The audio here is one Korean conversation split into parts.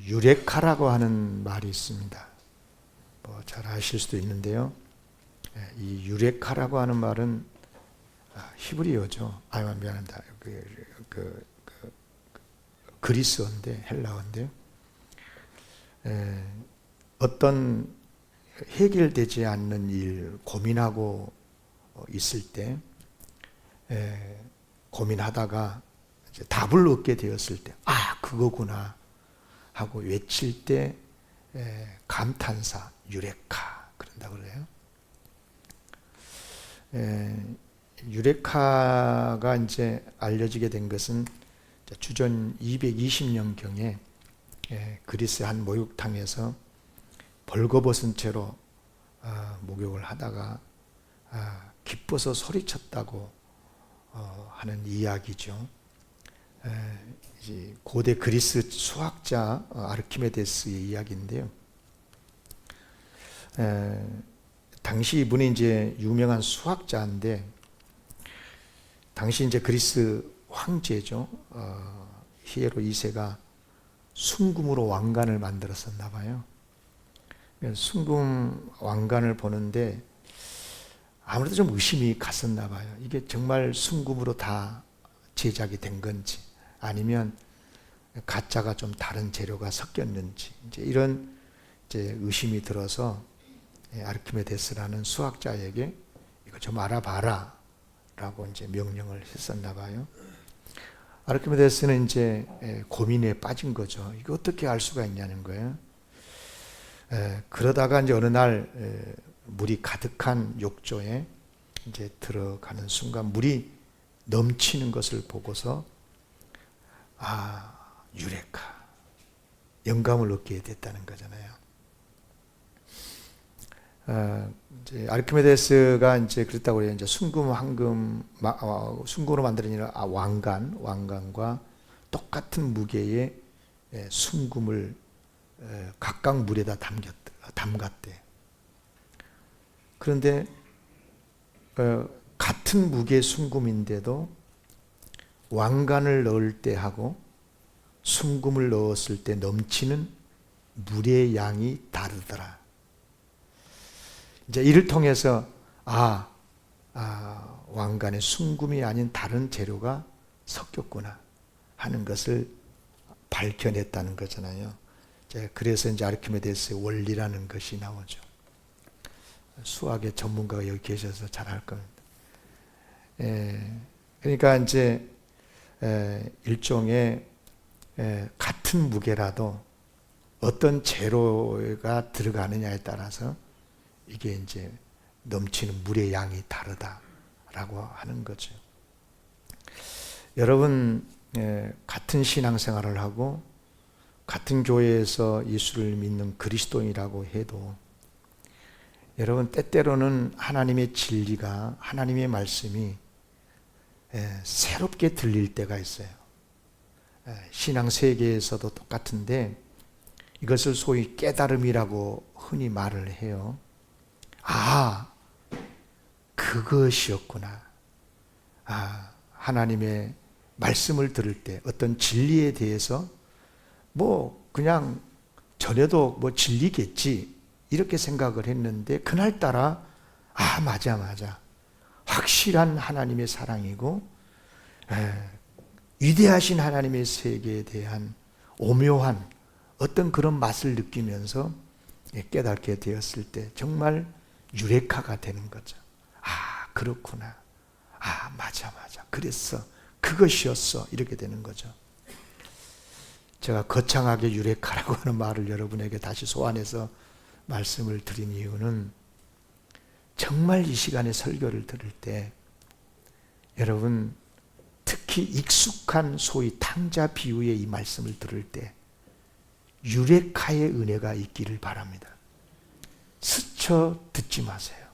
유레카라고 하는 말이 있습니다. 뭐 잘 아실 수도 있는데요. 이 유레카라고 하는 말은 히브리어죠. 미안합니다. 그리스어인데, 헬라어인데, 어떤 해결되지 않는 일 고민하고 있을 때, 고민하다가 이제 답을 얻게 되었을 때, 그거구나 하고 외칠 때 감탄사, 유레카 그런다고 그래요. 유레카가 이제 알려지게 된 것은 주전 220년경에 그리스의 한 목욕탕에서 벌거벗은 채로 목욕을 하다가 기뻐서 소리쳤다고 하는 이야기죠. 이제 고대 그리스 수학자 아르키메데스의 이야기인데요. 당시 이분이 이제 유명한 수학자인데, 당시 이제 그리스 황제죠. 히에로 2세가 순금으로 왕관을 만들었었나 봐요. 순금 왕관을 보는데 아무래도 좀 의심이 갔었나 봐요. 이게 정말 순금으로 다 제작이 된 건지, 아니면 가짜가 좀 다른 재료가 섞였는지, 이제 이런 이제 의심이 들어서 아르키메데스라는 수학자에게 이거 좀 알아봐라 라고 이제 명령을 했었나 봐요. 아르키메데스는 이제 고민에 빠진 거죠. 이거 어떻게 알 수가 있냐는 거예요. 그러다가 이제 어느 날 물이 가득한 욕조에 이제 들어가는 순간 물이 넘치는 것을 보고서 유레카, 영감을 얻게 됐다는 거잖아요. 이제 아르키메데스가 이제 그랬다고 그래요. 이제 순금, 황금, 순금으로 만들어진 왕관과 똑같은 무게의 순금을 각각 물에다 담갔대. 그런데 같은 무게의 순금인데도 왕관을 넣을 때 하고 순금을 넣었을 때 넘치는 물의 양이 다르더라. 이제 이를 통해서 왕관에 순금이 아닌 다른 재료가 섞였구나 하는 것을 밝혀냈다는 거잖아요. 그래서 이제 아르키메데스의 원리라는 것이 나오죠. 수학의 전문가가 여기 계셔서 잘 알 겁니다. 그러니까 이제 일종의 같은 무게라도 어떤 재료가 들어가느냐에 따라서 이게 이제 넘치는 물의 양이 다르다라고 하는 거죠. 여러분, 같은 신앙생활을 하고 같은 교회에서 예수를 믿는 그리스도인이라고 해도 여러분, 때때로는 하나님의 진리가, 하나님의 말씀이 새롭게 들릴 때가 있어요. 신앙 세계에서도 똑같은데 이것을 소위 깨달음이라고 흔히 말을 해요. 그것이었구나. 하나님의 말씀을 들을 때 어떤 진리에 대해서 그냥 전에도 진리겠지 이렇게 생각을 했는데 그날따라 맞아. 확실한 하나님의 사랑이고 위대하신 하나님의 세계에 대한 오묘한 어떤 그런 맛을 느끼면서 깨닫게 되었을 때 정말 유레카가 되는 거죠. 그렇구나. 맞아. 그랬어. 그것이었어. 이렇게 되는 거죠. 제가 거창하게 유레카라고 하는 말을 여러분에게 다시 소환해서 말씀을 드린 이유는 정말 이 시간에 설교를 들을 때 여러분 특히 익숙한 소위 탕자 비유의 이 말씀을 들을 때 유레카의 은혜가 있기를 바랍니다. 스쳐 듣지 마세요.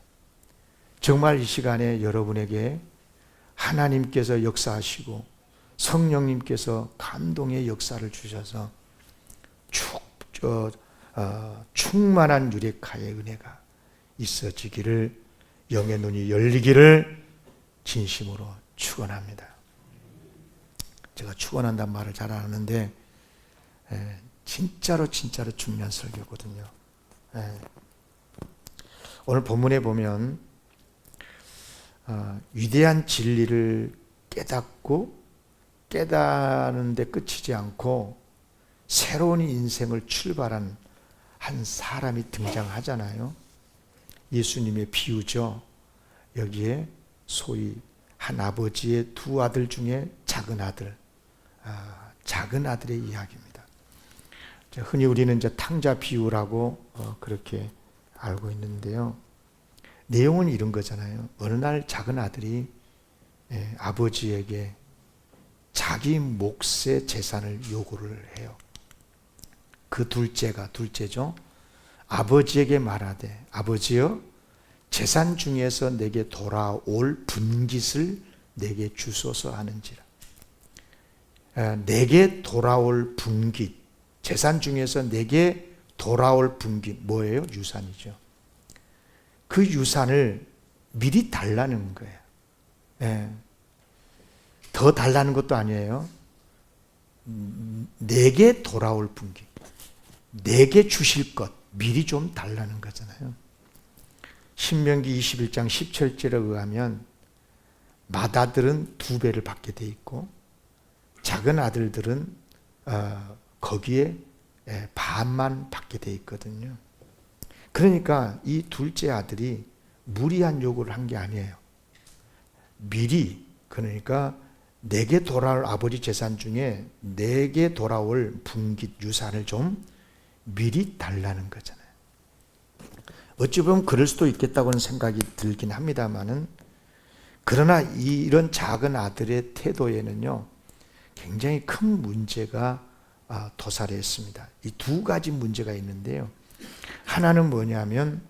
정말 이 시간에 여러분에게 하나님께서 역사하시고 성령님께서 감동의 역사를 주셔서 충만한 유레카의 은혜가 있어지기를, 영의 눈이 열리기를 진심으로 축원합니다. 제가 축원한다는 말을 잘 안 하는데 진짜로 중요한 설교거든요. 예. 오늘 본문에 보면 위대한 진리를 깨닫고 깨닫는 데 끝이지 않고 새로운 인생을 출발한 한 사람이 등장하잖아요. 예수님의 비유죠. 여기에 소위 한 아버지의 두 아들 중에 작은 아들의 이야기입니다. 흔히 우리는 이제 탕자 비유라고 그렇게 알고 있는데요. 내용은 이런 거잖아요. 어느 날 작은 아들이 아버지에게 자기 몫의 재산을 요구를 해요. 그 둘째죠. 아버지에게 말하되, 아버지여, 재산 중에서 내게 돌아올 분깃을 내게 주소서 하는지라. 내게 돌아올 분깃, 재산 중에서 내게 돌아올 분깃, 뭐예요? 유산이죠. 그 유산을 미리 달라는 거예요. 더 달라는 것도 아니에요. 내게 돌아올 분깃, 내게 주실 것 미리 좀 달라는 거잖아요. 신명기 21장 17절에 의하면 맏아들은 2배를 받게 돼 있고 작은 아들들은 거기에 반만 받게 돼 있거든요. 그러니까 이 둘째 아들이 무리한 요구를 한 게 아니에요. 미리, 그러니까 내게 돌아올 아버지 재산 중에 내게 돌아올 분깃 유산을 좀 미리 달라는 거잖아요. 어찌 보면 그럴 수도 있겠다고는 생각이 들긴 합니다만은, 그러나 이런 작은 아들의 태도에는요 굉장히 큰 문제가 도사리했습니다. 이 두 가지 문제가 있는데요. 하나는 뭐냐면,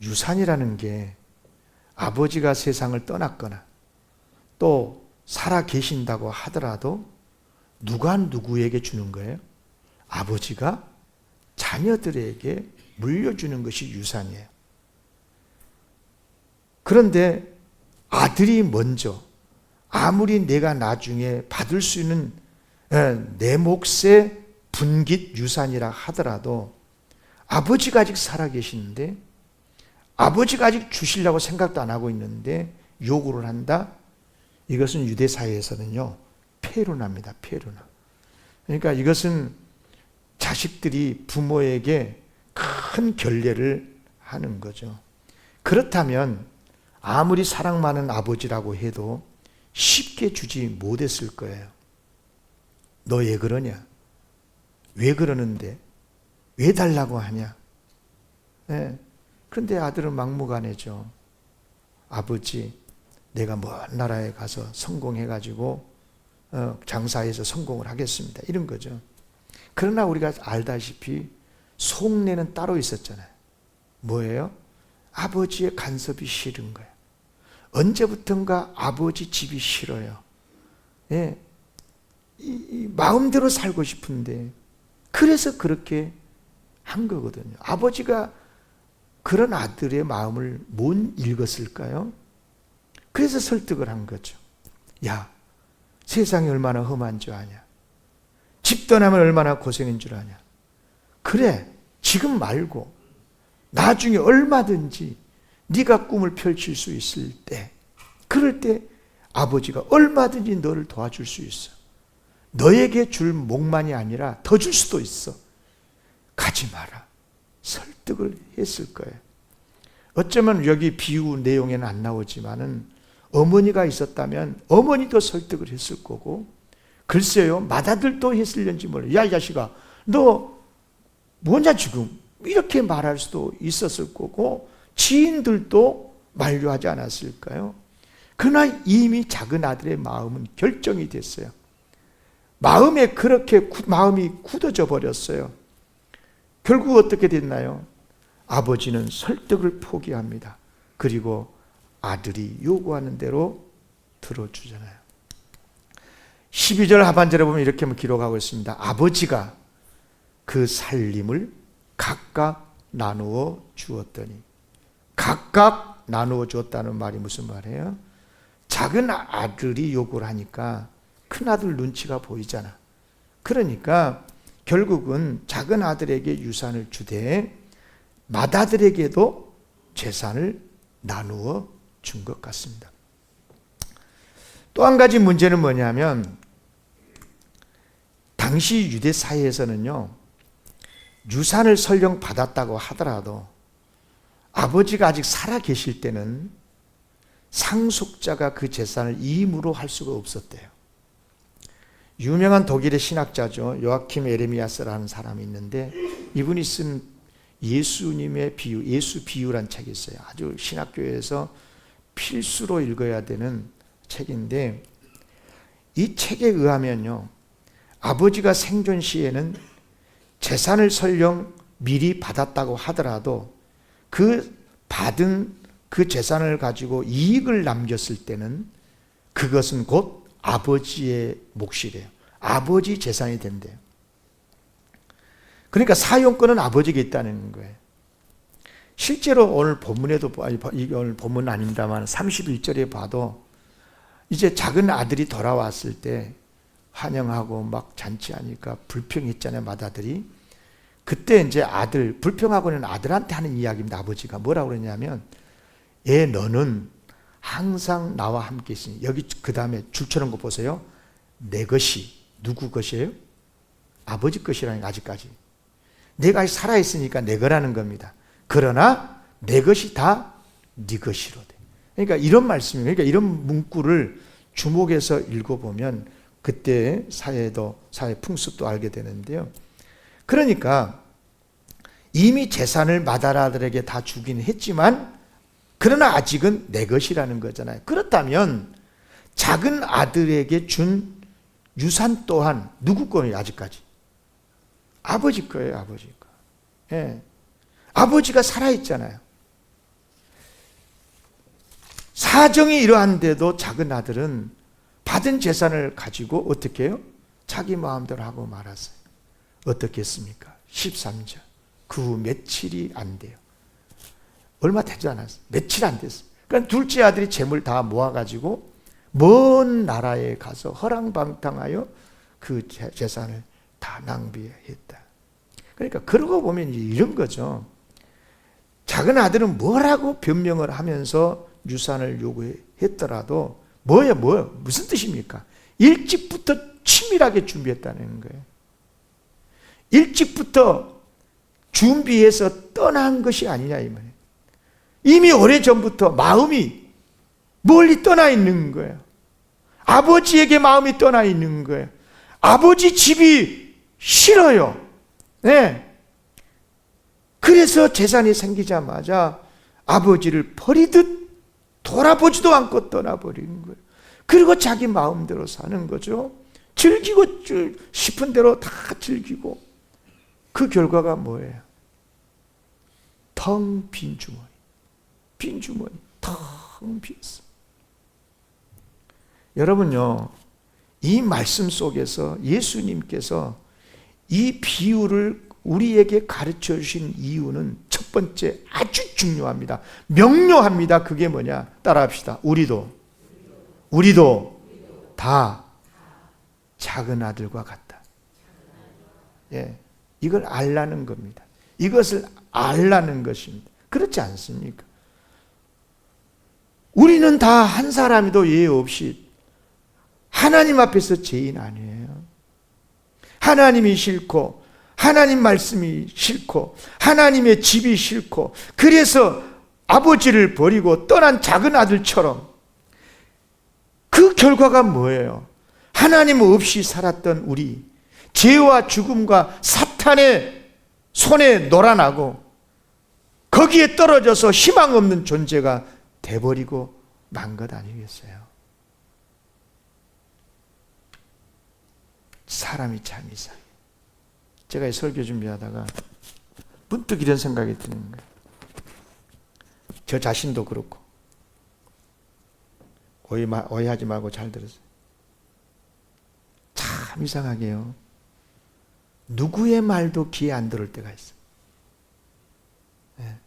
유산이라는 게 아버지가 세상을 떠났거나 또 살아 계신다고 하더라도 누가 누구에게 주는 거예요? 아버지가 자녀들에게 물려주는 것이 유산이에요. 그런데 아들이 먼저, 아무리 내가 나중에 받을 수 있는 내 몫의 분깃 유산이라 하더라도 아버지가 아직 살아 계시는데, 아버지가 아직 주시려고 생각도 안 하고 있는데 요구를 한다? 이것은 유대 사회에서는요 페루나입니다. 페루나. 그러니까 이것은 자식들이 부모에게 큰 결례를 하는 거죠. 그렇다면 아무리 사랑 많은 아버지라고 해도 쉽게 주지 못했을 거예요. 너 왜 그러냐? 왜 그러는데? 왜 달라고 하냐? 그런데 아들은 막무가내죠. 아버지, 내가 먼 나라에 가서 성공해가지고 장사해서 성공을 하겠습니다. 이런 거죠. 그러나 우리가 알다시피 속내는 따로 있었잖아요. 뭐예요? 아버지의 간섭이 싫은 거예요. 언제부턴가 아버지 집이 싫어요. 마음대로 살고 싶은데, 그래서 그렇게 한 거거든요. 아버지가 그런 아들의 마음을 못 읽었을까요? 그래서 설득을 한 거죠. 야, 세상이 얼마나 험한 줄 아냐? 집 떠나면 얼마나 고생인 줄 아냐? 그래, 지금 말고 나중에 얼마든지 네가 꿈을 펼칠 수 있을 때, 그럴 때 아버지가 얼마든지 너를 도와줄 수 있어. 너에게 줄 몫만이 아니라 더 줄 수도 있어. 가지 마라. 설득을 했을 거예요. 어쩌면 여기 비유 내용에는 안 나오지만은 어머니가 있었다면 어머니도 설득을 했을 거고, 글쎄요, 맏아들도 했을는지 몰라요. 야, 이 자식아, 너 뭐냐 지금? 이렇게 말할 수도 있었을 거고, 지인들도 만류하지 않았을까요? 그러나 이미 작은 아들의 마음은 결정이 됐어요. 마음에 그렇게 마음이 굳어져 버렸어요. 결국 어떻게 됐나요? 아버지는 설득을 포기합니다. 그리고 아들이 요구하는 대로 들어주잖아요. 12절 하반절에 보면 이렇게 기록하고 있습니다. 아버지가 그 살림을 각각 나누어 주었더니. 각각 나누어 주었다는 말이 무슨 말이에요? 작은 아들이 요구를 하니까 큰 아들 눈치가 보이잖아. 그러니까 결국은 작은 아들에게 유산을 주되 맏아들에게도 재산을 나누어 준 것 같습니다. 또 한 가지 문제는 뭐냐면 당시 유대 사회에서는요, 유산을 설령 받았다고 하더라도 아버지가 아직 살아 계실 때는 상속자가 그 재산을 임으로 할 수가 없었대요. 유명한 독일의 신학자죠. 요아킴 에레미야스라는 사람이 있는데 이분이 쓴 예수님의 비유, 예수 비유란 책이 있어요. 아주 신학교에서 필수로 읽어야 되는 책인데 이 책에 의하면요, 아버지가 생존 시에는 재산을 설령 미리 받았다고 하더라도 그 받은 그 재산을 가지고 이익을 남겼을 때는 그것은 곧 아버지의 몫이래요. 아버지 재산이 된대요. 그러니까 사용권은 아버지에게 있다는 거예요. 실제로 오늘 본문에도, 오늘 본문은 아닙니다만 31절에 봐도 이제 작은 아들이 돌아왔을 때 환영하고 막 잔치하니까 불평했잖아요, 맏아들이. 그때 이제 아들, 불평하고는 아들한테 하는 이야기입니다. 아버지가 뭐라고 그러냐면, 너는 항상 나와 함께 있으니, 여기 그 다음에 줄쳐놓은 거 보세요. 내 것이 누구 것이에요? 아버지 것이라니까. 아직까지 내가 아직 살아있으니까 내 거라는 겁니다. 그러나 내 것이 다 네 것이로 돼. 그러니까 이런 말씀이에요. 그러니까 이런 문구를 주목해서 읽어보면 그때 사회 풍습도 알게 되는데요. 그러니까 이미 재산을 맏아들에게 다 주긴 했지만 그러나 아직은 내 것이라는 거잖아요. 그렇다면 작은 아들에게 준 유산 또한 누구 거예요? 아직까지 아버지 거예요. 아버지 거. 예. 아버지가 살아있잖아요. 사정이 이러한데도 작은 아들은 받은 재산을 가지고 어떻게 해요? 자기 마음대로 하고 말았어요. 어떻게 했습니까? 13절. 그 후 며칠이 안 돼요. 얼마 되지 않았어요. 며칠 안 됐어요. 그러니까 둘째 아들이 재물 다 모아가지고 먼 나라에 가서 허랑방탕하여 그 재산을 다 낭비했다. 그러니까 그러고 보면 이런 거죠. 작은 아들은 뭐라고 변명을 하면서 유산을 요구했더라도 무슨 뜻입니까? 일찍부터 치밀하게 준비했다는 거예요. 일찍부터 준비해서 떠난 것이 아니냐 이 말이에요. 이미 오래전부터 마음이 멀리 떠나 있는 거예요. 아버지에게 마음이 떠나 있는 거예요. 아버지 집이 싫어요. 네. 그래서 재산이 생기자마자 아버지를 버리듯 돌아보지도 않고 떠나버리는 거예요. 그리고 자기 마음대로 사는 거죠. 즐기고 싶은 대로 다 즐기고. 그 결과가 뭐예요? 텅 빈 주머니. 빈 주머니. 텅 비었어. 여러분요, 이 말씀 속에서 예수님께서 이 비유를 우리에게 가르쳐 주신 이유는 첫 번째 아주 중요합니다. 명료합니다. 그게 뭐냐? 따라합시다. 우리도 다 작은 아들과 같다. 예, 이걸 알라는 겁니다. 이것을 알라는 것입니다. 그렇지 않습니까? 우리는 다 한 사람도 예외 없이 하나님 앞에서 죄인 아니에요. 하나님이 싫고 하나님 말씀이 싫고 하나님의 집이 싫고 그래서 아버지를 버리고 떠난 작은 아들처럼 그 결과가 뭐예요? 하나님 없이 살았던 우리, 죄와 죽음과 사탄의 손에 놀아나고 거기에 떨어져서 희망 없는 존재가 돼버리고 만 것 아니겠어요? 사람이 참 이상해. 제가 설교 준비하다가 문득 이런 생각이 드는 거예요. 저 자신도 그렇고 오해하지 말고 잘 들으세요. 참 이상하게요. 누구의 말도 귀에 안 들을 때가 있어요. 네.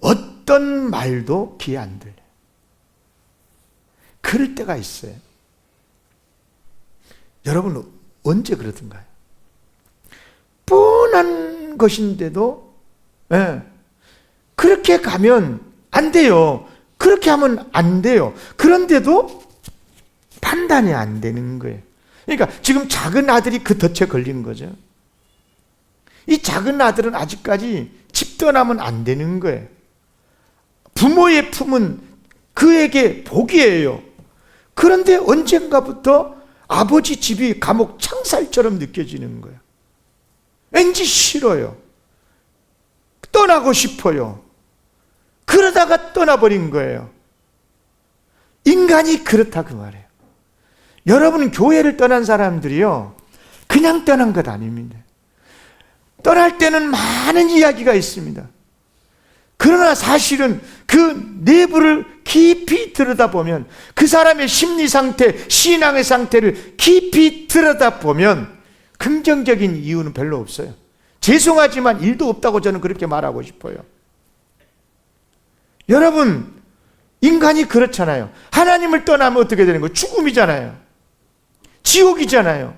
어떤 말도 귀에 안 들려요. 그럴 때가 있어요. 여러분 언제 그러던가요? 뻔한 것인데도 그렇게 가면 안 돼요. 그렇게 하면 안 돼요. 그런데도 판단이 안 되는 거예요. 그러니까 지금 작은 아들이 그 덫에 걸린 거죠. 이 작은 아들은 아직까지 집 떠나면 안 되는 거예요. 부모의 품은 그에게 복이에요. 그런데 언젠가부터 아버지 집이 감옥 창살처럼 느껴지는 거예요. 왠지 싫어요. 떠나고 싶어요. 그러다가 떠나버린 거예요. 인간이 그렇다 그 말이에요. 여러분, 교회를 떠난 사람들이요, 그냥 떠난 것 아닙니다. 떠날 때는 많은 이야기가 있습니다. 그러나 사실은 그 내부를 깊이 들여다보면, 그 사람의 심리 상태, 신앙의 상태를 깊이 들여다보면 긍정적인 이유는 별로 없어요. 죄송하지만 일도 없다고 저는 그렇게 말하고 싶어요. 여러분, 인간이 그렇잖아요. 하나님을 떠나면 어떻게 되는 거예요? 죽음이잖아요. 지옥이잖아요.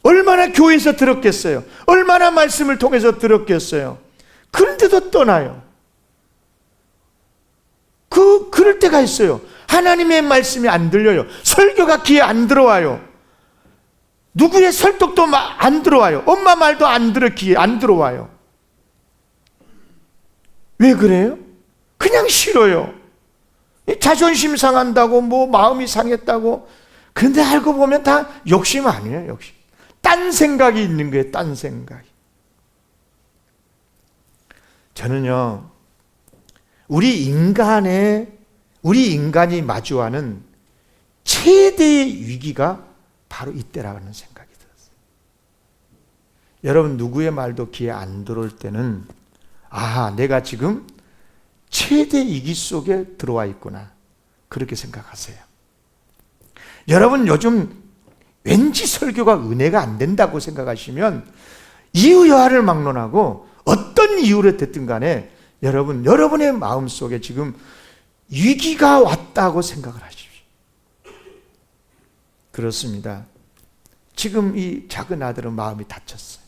얼마나 교회에서 들었겠어요? 얼마나 말씀을 통해서 들었겠어요? 그런데도 떠나요. 그럴 때가 있어요. 하나님의 말씀이 안 들려요. 설교가 귀에 안 들어와요. 누구의 설득도 안 들어와요. 엄마 말도 안 들어, 귀에 안 들어와요. 왜 그래요? 그냥 싫어요. 자존심 상한다고, 마음이 상했다고. 근데 알고 보면 다 욕심 아니에요, 욕심. 딴 생각이 있는 거예요, 딴 생각이. 저는요, 우리 인간이 마주하는 최대의 위기가 바로 이때라는 생각이 들었어요. 여러분, 누구의 말도 귀에 안 들어올 때는, 내가 지금 최대 위기 속에 들어와 있구나, 그렇게 생각하세요. 여러분, 요즘 왠지 설교가 은혜가 안 된다고 생각하시면 이유 여하를 막론하고 어떤 이유로 됐든 간에 여러분의 마음속에 지금 위기가 왔다고 생각을 하십시오. 그렇습니다. 지금 이 작은 아들은 마음이 다쳤어요.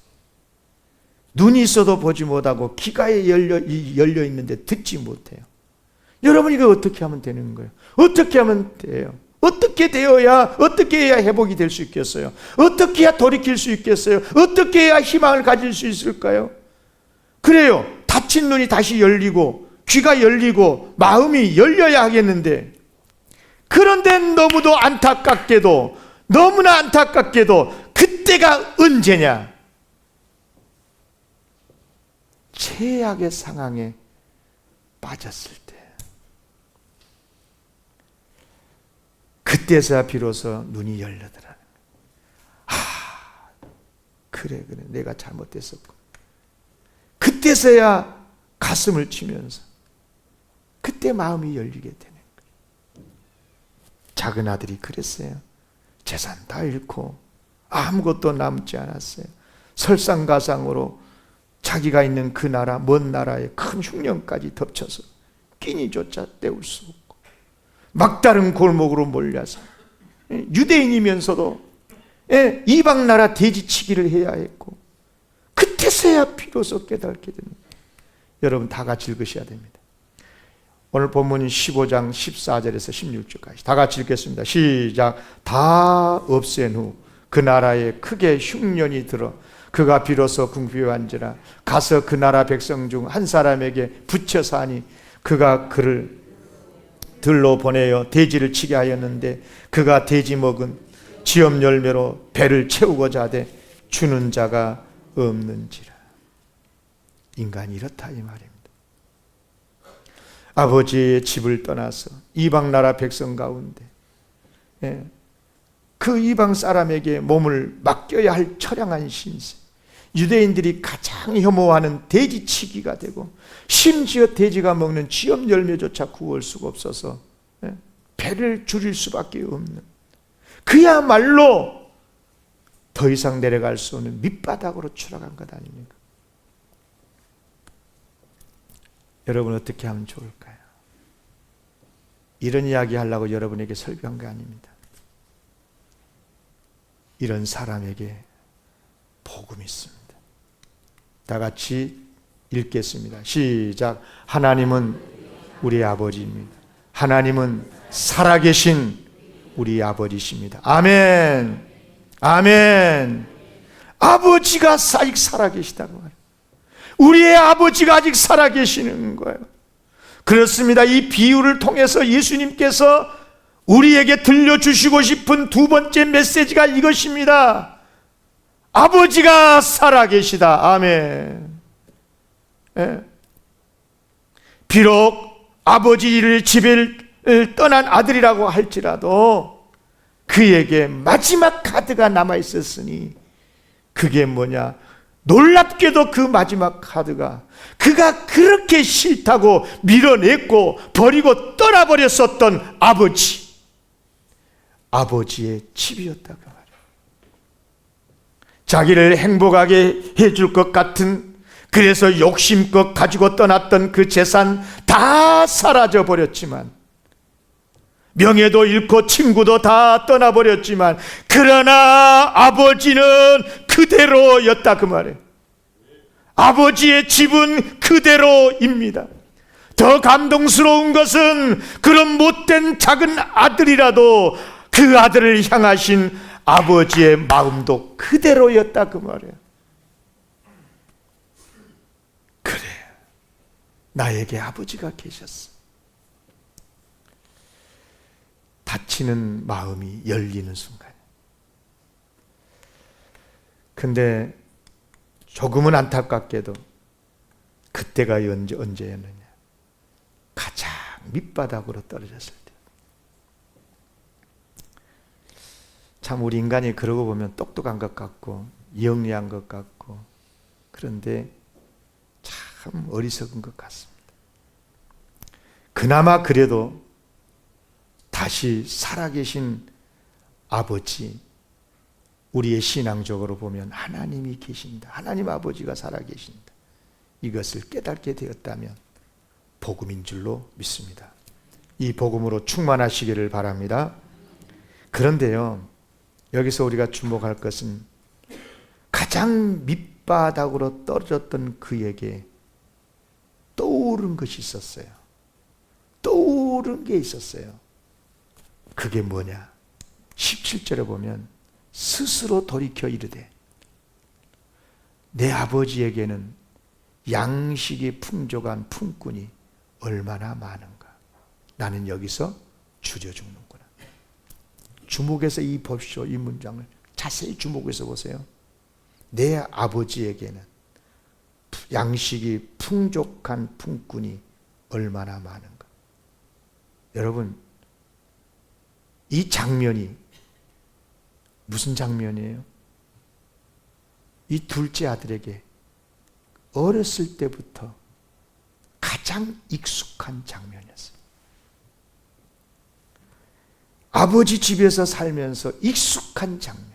눈이 있어도 보지 못하고 귀가 열려 있는데 듣지 못해요. 여러분, 이거 어떻게 하면 되는 거예요? 어떻게 하면 돼요? 어떻게 해야 회복이 될 수 있겠어요? 어떻게 해야 돌이킬 수 있겠어요? 어떻게 해야 희망을 가질 수 있을까요? 그래요. 다친 눈이 다시 열리고 귀가 열리고 마음이 열려야 하겠는데, 그런데 너무나 안타깝게도 그때가 언제냐? 최악의 상황에 빠졌을 때, 그때서야 비로소 눈이 열리더라는 거예요. 그래 내가 잘못했었고. 그때서야 가슴을 치면서 그때 마음이 열리게 되는 거예요. 작은 아들이 그랬어요. 재산 다 잃고 아무것도 남지 않았어요. 설상가상으로 자기가 있는 그 나라, 먼 나라에 큰 흉년까지 덮쳐서 끼니조차 때울 수 없고, 막다른 골목으로 몰려서 유대인이면서도 이방 나라 돼지치기를 해야 했고, 그때서야 비로소 깨닫게 됩니다. 여러분, 다 같이 읽으셔야 됩니다. 오늘 본문은 15장 14절에서 16절까지 다 같이 읽겠습니다. 시작. 다 없앤 후 그 나라에 크게 흉년이 들어 그가 비로소 궁핍한지라 가서 그 나라 백성 중 한 사람에게 붙여서 하니 그가 그를 들로 보내어 돼지를 치게 하였는데 그가 돼지 먹은 지엄 열매로 배를 채우고자 하되 주는 자가 없는지라. 인간이 이렇다 이 말입니다. 아버지의 집을 떠나서 이방 나라 백성 가운데 그 이방 사람에게 몸을 맡겨야 할 처량한 신세, 유대인들이 가장 혐오하는 돼지치기가 되고, 심지어 돼지가 먹는 지엄 열매조차 구할 수가 없어서 배를 줄일 수밖에 없는, 그야말로 더 이상 내려갈 수 없는 밑바닥으로 추락한 것 아닙니까? 여러분, 어떻게 하면 좋을까요? 이런 이야기 하려고 여러분에게 설교한 거 아닙니다. 이런 사람에게 복음이 있습니다. 다 같이 읽겠습니다. 시작. 하나님은 우리 아버지입니다. 하나님은 살아계신 우리 아버지십니다. 아멘. 아멘. 아버지가 아직 살아계시다고 말해요. 우리의 아버지가 아직 살아계시는 거예요. 그렇습니다. 이 비유를 통해서 예수님께서 우리에게 들려주시고 싶은 두 번째 메시지가 이것입니다. 아버지가 살아계시다. 아멘. 예. 비록 아버지를 집을 떠난 아들이라고 할지라도 그에게 마지막 카드가 남아있었으니 그게 뭐냐? 놀랍게도 그 마지막 카드가 그가 그렇게 싫다고 밀어냈고 버리고 떠나버렸었던 아버지의 집이었다고 말이에요. 자기를 행복하게 해줄 것 같은, 그래서 욕심껏 가지고 떠났던 그 재산 다 사라져 버렸지만, 명예도 잃고 친구도 다 떠나버렸지만, 그러나 아버지는 그대로였다 그 말이에요. 아버지의 집은 그대로입니다. 더 감동스러운 것은 그런 못된 작은 아들이라도 그 아들을 향하신 아버지의 마음도 그대로였다 그 말이에요. 그래, 나에게 아버지가 계셨어. 닫히는 마음이 열리는 순간. 근데 조금은 안타깝게도 그때가 언제였느냐? 가장 밑바닥으로 떨어졌을 때. 참 우리 인간이 그러고 보면 똑똑한 것 같고 영리한 것 같고, 그런데 참 어리석은 것 같습니다. 그나마 그래도 다시 살아계신 아버지, 우리의 신앙적으로 보면 하나님이 계신다, 하나님 아버지가 살아계신다, 이것을 깨닫게 되었다면 복음인 줄로 믿습니다. 이 복음으로 충만하시기를 바랍니다. 그런데요, 여기서 우리가 주목할 것은 가장 밑바닥으로 떨어졌던 그에게 떠오른 것이 있었어요. 떠오른 게 있었어요. 그게 뭐냐? 17절에 보면 스스로 돌이켜 이르되 내 아버지에게는 양식이 풍족한 품꾼이 얼마나 많은가. 나는 여기서 줄여 죽는구나. 주목해서 이 보십시오. 이 문장을 자세히 주목해서 보세요. 내 아버지에게는 양식이 풍족한 품꾼이 얼마나 많은가. 여러분, 이 장면이 무슨 장면이에요? 이 둘째 아들에게 어렸을 때부터 가장 익숙한 장면이었어요. 아버지 집에서 살면서 익숙한 장면.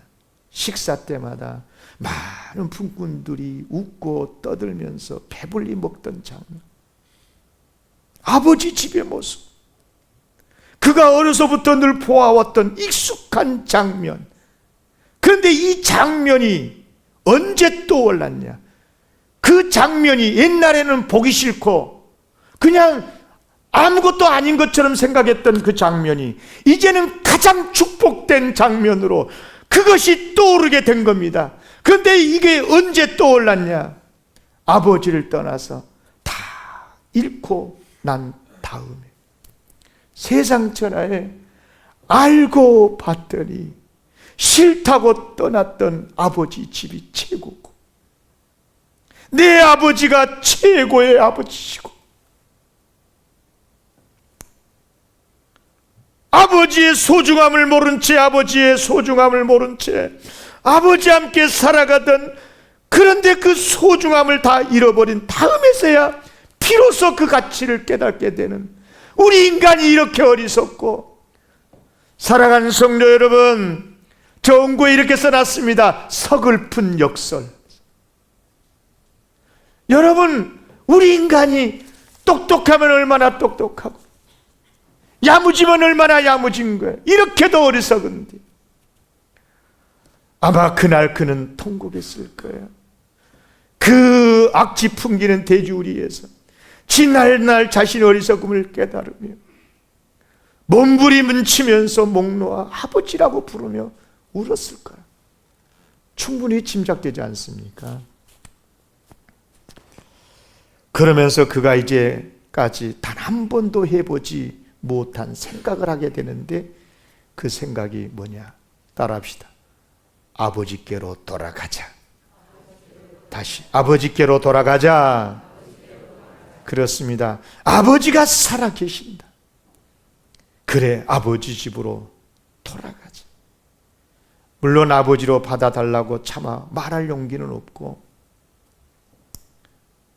식사 때마다 많은 품꾼들이 웃고 떠들면서 배불리 먹던 장면. 아버지 집의 모습. 그가 어려서부터 늘 보아왔던 익숙한 장면. 그런데 이 장면이 언제 떠올랐냐? 그 장면이 옛날에는 보기 싫고 그냥 아무것도 아닌 것처럼 생각했던 그 장면이 이제는 가장 축복된 장면으로 그것이 떠오르게 된 겁니다. 그런데 이게 언제 떠올랐냐? 아버지를 떠나서 다 잃고 난 다음에 세상 천하에 알고 봤더니 싫다고 떠났던 아버지 집이 최고고, 내 아버지가 최고의 아버지시고, 아버지의 소중함을 모른 채, 아버지의 소중함을 모른 채 아버지와 함께 살아가던, 그런데 그 소중함을 다 잃어버린 다음에서야 비로소 그 가치를 깨닫게 되는, 우리 인간이 이렇게 어리석고. 사랑하는 성도 여러분, 저 원고에 이렇게 써놨습니다. 서글픈 역설. 여러분, 우리 인간이 똑똑하면 얼마나 똑똑하고 야무지면 얼마나 야무진 거예요. 이렇게도 어리석은데. 아마 그날 그는 통곡했을 거예요. 그 그 악취 풍기는 돼지우리에서 지날날 자신의 어리석음을 깨달으며 몸부림은 치면서 목 놓아 아버지라고 부르며 울었을 거야. 충분히 짐작되지 않습니까? 그러면서 그가 이제까지 단 한 번도 해보지 못한 생각을 하게 되는데, 그 생각이 뭐냐? 따라합시다. 아버지께로 돌아가자. 다시 아버지께로 돌아가자. 그렇습니다. 아버지가 살아 계신다. 그래, 아버지 집으로 돌아가자. 물론 아버지로 받아달라고 차마 말할 용기는 없고,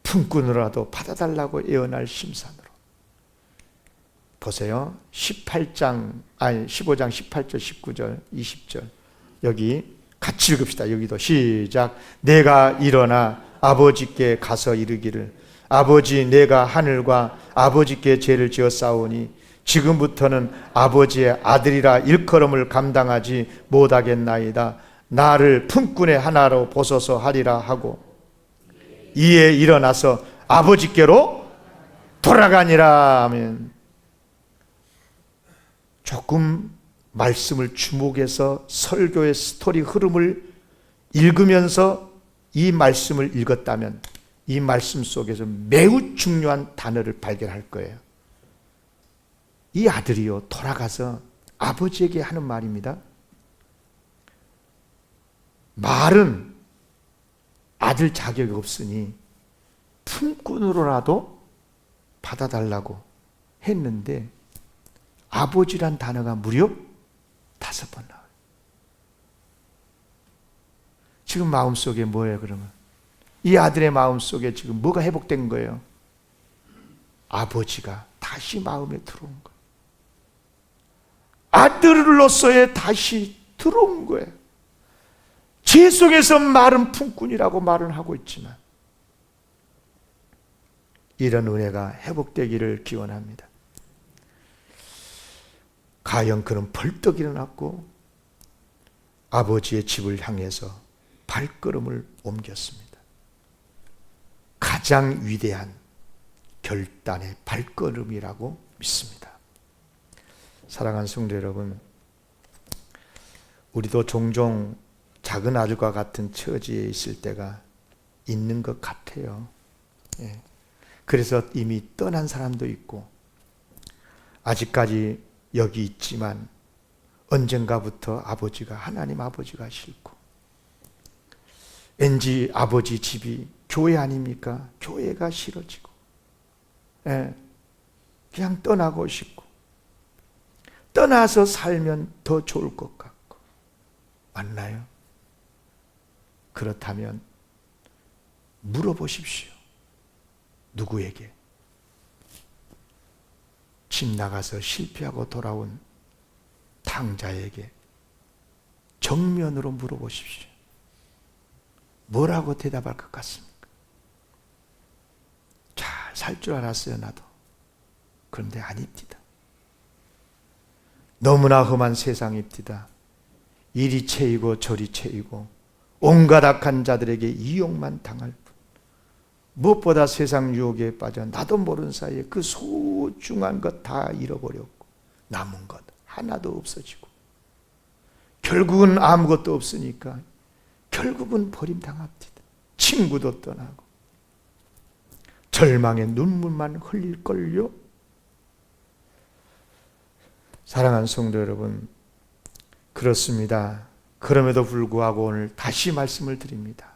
품꾼으로라도 받아달라고 애원할 심산으로. 보세요. 15장 18절, 19절, 20절. 여기 같이 읽읍시다. 여기도 시작. 내가 일어나 아버지께 가서 이르기를, 아버지, 내가 하늘과 아버지께 죄를 지어 싸우니 지금부터는 아버지의 아들이라 일컬음을 감당하지 못하겠나이다. 나를 품꾼의 하나로 보소서 하리라 하고, 이에 일어나서 아버지께로 돌아가니라 하면, 조금 말씀을 주목해서 설교의 스토리 흐름을 읽으면서 이 말씀을 읽었다면 이 말씀 속에서 매우 중요한 단어를 발견할 거예요. 이 아들이요, 돌아가서 아버지에게 하는 말입니다. 말은 아들 자격이 없으니 품꾼으로라도 받아달라고 했는데, 아버지란 단어가 무려 5번 나와요. 지금 마음속에 뭐예요, 그러면? 이 아들의 마음속에 지금 뭐가 회복된 거예요? 아버지가 다시 마음에 들어온 거예요. 아들로서의 다시 들어온 거예요. 죄 속에서 말은 품꾼이라고 말은 하고 있지만, 이런 은혜가 회복되기를 기원합니다. 가령 그는 벌떡 일어났고 아버지의 집을 향해서 발걸음을 옮겼습니다. 가장 위대한 결단의 발걸음이라고 믿습니다. 사랑하는 성도 여러분, 우리도 종종 작은 아들과 같은 처지에 있을 때가 있는 것 같아요. 그래서 이미 떠난 사람도 있고, 아직까지 여기 있지만 언젠가부터 아버지가, 하나님 아버지가 싫고, 왠지 아버지 집이 교회 아닙니까? 교회가 싫어지고, 그냥 떠나고 싶고, 떠나서 살면 더 좋을 것 같고, 맞나요? 그렇다면 물어보십시오. 누구에게? 집 나가서 실패하고 돌아온 탕자에게 정면으로 물어보십시오. 뭐라고 대답할 것 같습니까? 잘 살 줄 알았어요, 나도. 그런데 아닙니다. 너무나 험한 세상입니다. 이리 채이고 저리 채이고 온갖 악한 자들에게 이용만 당할 뿐, 무엇보다 세상 유혹에 빠져 나도 모르는 사이에 그 소중한 것 다 잃어버렸고, 남은 것 하나도 없어지고, 결국은 아무것도 없으니까 결국은 버림당합니다. 친구도 떠나고 절망의 눈물만 흘릴걸요. 사랑하는 성도 여러분, 그렇습니다. 그럼에도 불구하고 오늘 다시 말씀을 드립니다.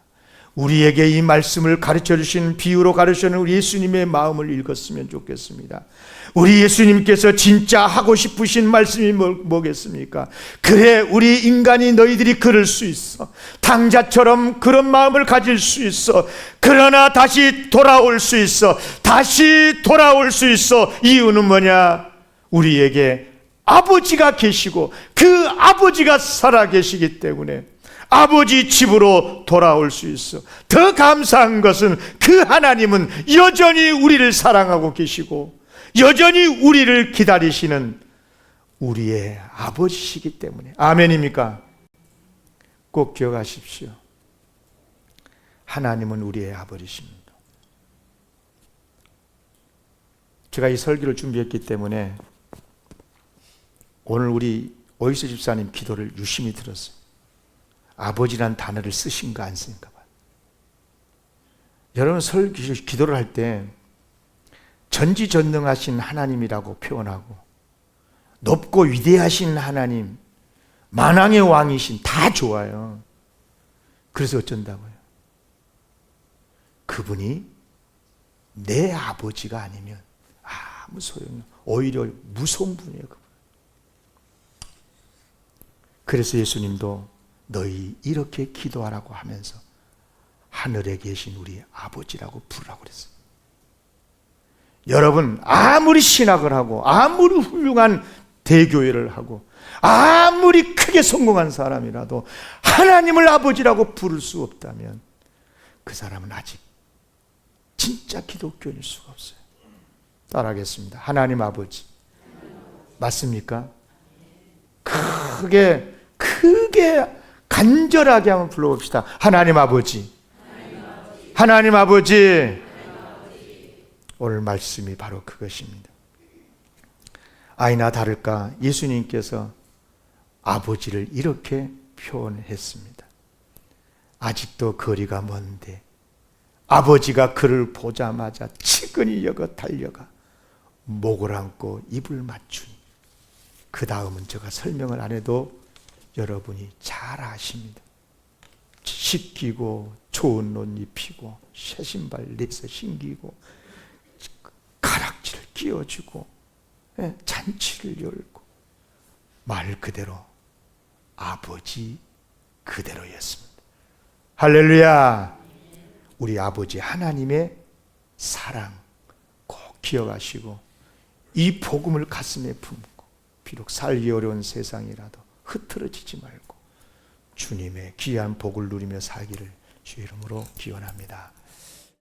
우리에게 이 말씀을 가르쳐 주신, 비유로 가르쳐 주는 우리 예수님의 마음을 읽었으면 좋겠습니다. 우리 예수님께서 진짜 하고 싶으신 말씀이 뭐겠습니까? 그래, 우리 인간이 너희들이 그럴 수 있어. 탕자처럼 그런 마음을 가질 수 있어. 그러나 다시 돌아올 수 있어. 다시 돌아올 수 있어. 이유는 뭐냐? 우리에게 아버지가 계시고 그 아버지가 살아 계시기 때문에 아버지 집으로 돌아올 수 있어. 더 감사한 것은 그 하나님은 여전히 우리를 사랑하고 계시고 여전히 우리를 기다리시는 우리의 아버지시기 때문에. 아멘입니까? 꼭 기억하십시오. 하나님은 우리의 아버지십니다. 제가 이 설교를 준비했기 때문에 오늘 우리 오이스 집사님 기도를 유심히 들었어요. 아버지란 단어를 쓰신가 안 쓰신가 봐요. 여러분 기도를 할 때 전지전능하신 하나님이라고 표현하고 높고 위대하신 하나님, 만왕의 왕이신 다 좋아요. 그래서 어쩐다고요? 그분이 내 아버지가 아니면 아무 소용이 없어요. 오히려 무서운 분이에요. 그분. 그래서 예수님도 너희 이렇게 기도하라고 하면서 하늘에 계신 우리 아버지라고 부르라고 그랬어요. 여러분 아무리 신학을 하고 아무리 훌륭한 대교회를 하고 아무리 크게 성공한 사람이라도 하나님을 아버지라고 부를 수 없다면 그 사람은 아직 진짜 기독교인일 수가 없어요. 따라하겠습니다. 하나님 아버지. 맞습니까? 크게 간절하게 한번 불러봅시다. 하나님 아버지. 하나님 아버지. 오늘 말씀이 바로 그것입니다. 아니나 다를까 예수님께서 아버지를 이렇게 표현했습니다. 아직도 거리가 먼데 아버지가 그를 보자마자 치근히 여겨 달려가 목을 안고 입을 맞추니, 그 다음은 제가 설명을 안 해도 여러분이 잘 아십니다. 씻기고 좋은 옷 입히고 새 신발 내서 신기고 가락지를 끼워주고 잔치를 열고 말 그대로 아버지 그대로였습니다. 할렐루야. 우리 아버지 하나님의 사랑 꼭 기억하시고 이 복음을 가슴에 품고 비록 살기 어려운 세상이라도 흐트러지지 말고 주님의 귀한 복을 누리며 살기를 주 이름으로 기원합니다.